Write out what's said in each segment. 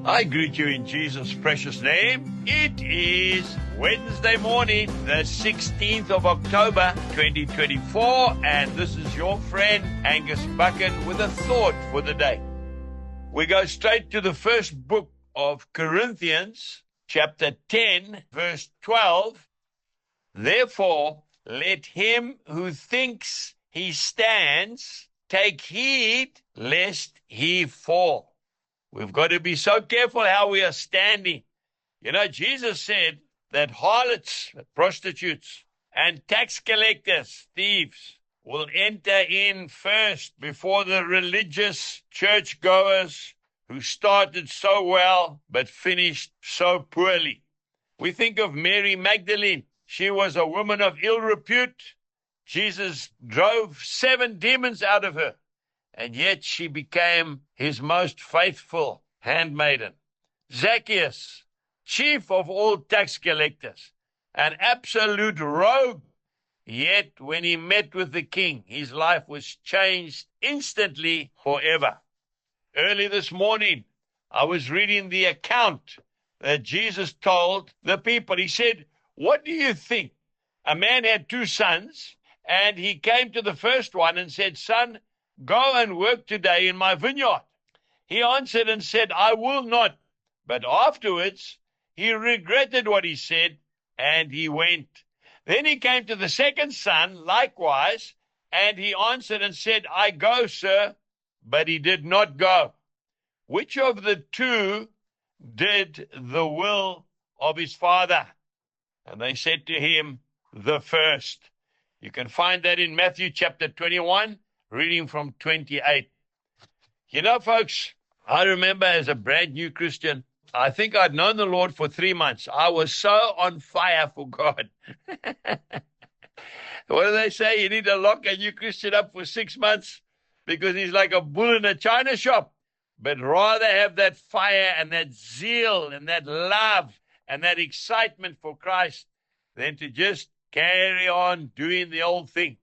I greet you in Jesus' precious name. It is Wednesday morning, the 16th of October, 2024, and this is your friend Angus Buchan with a thought for the day. We go straight to the first book of Corinthians, chapter 10, verse 12. Therefore, let him who thinks he stands take heed lest he fall. We've got to be so careful how we are standing. You know, Jesus said that harlots, prostitutes, and tax collectors, thieves, will enter in first before the religious churchgoers who started so well but finished so poorly. We think of Mary Magdalene. She was a woman of ill repute. Jesus drove 7 demons out of her, and yet she became his most faithful handmaiden. Zacchaeus, chief of all tax collectors, an absolute rogue. Yet when he met with the king, his life was changed instantly forever. Early this morning, I was reading the account that Jesus told the people. He said, what do you think? A man had 2 sons, and he came to the first one and said, son, go and work today in my vineyard. He answered and said, I will not. But afterwards, he regretted what he said, and he went. Then he came to the second son, likewise, and he answered and said, I go, sir. But he did not go. Which of the 2 did the will of his father? And they said to him, the first. You can find that in Matthew chapter 21, reading from 28. You know, folks, I remember as a brand new Christian, I think I'd known the Lord for 3 months. I was so on fire for God. What do they say? You need to lock a new Christian up for 6 months because he's like a bull in a china shop. But rather have that fire and that zeal and that love and that excitement for Christ than to just carry on doing the old thing.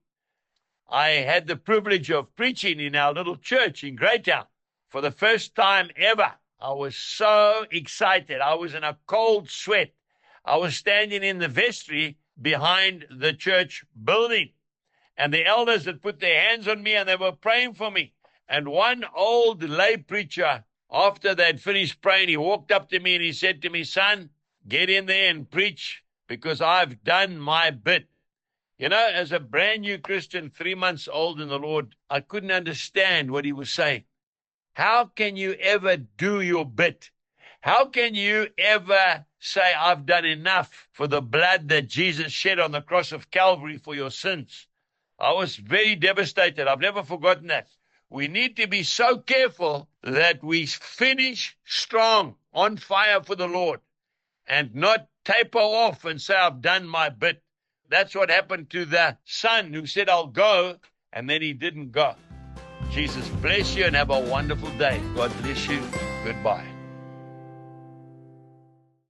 I had the privilege of preaching in our little church in Greytown for the first time ever. I was so excited. I was in a cold sweat. I was standing in the vestry behind the church building, and the elders had put their hands on me and they were praying for me. And one old lay preacher, after they'd finished praying, he walked up to me and he said to me, son, get in there and preach because I've done my bit. You know, as a brand new Christian, 3 months old in the Lord, I couldn't understand what he was saying. How can you ever do your bit? How can you ever say, I've done enough for the blood that Jesus shed on the cross of Calvary for your sins? I was very devastated. I've never forgotten that. We need to be so careful that we finish strong, on fire for the Lord, and not taper off and say, I've done my bit. That's what happened to the son who said, I'll go, and then he didn't go. Jesus bless you and have a wonderful day. God bless you. Goodbye.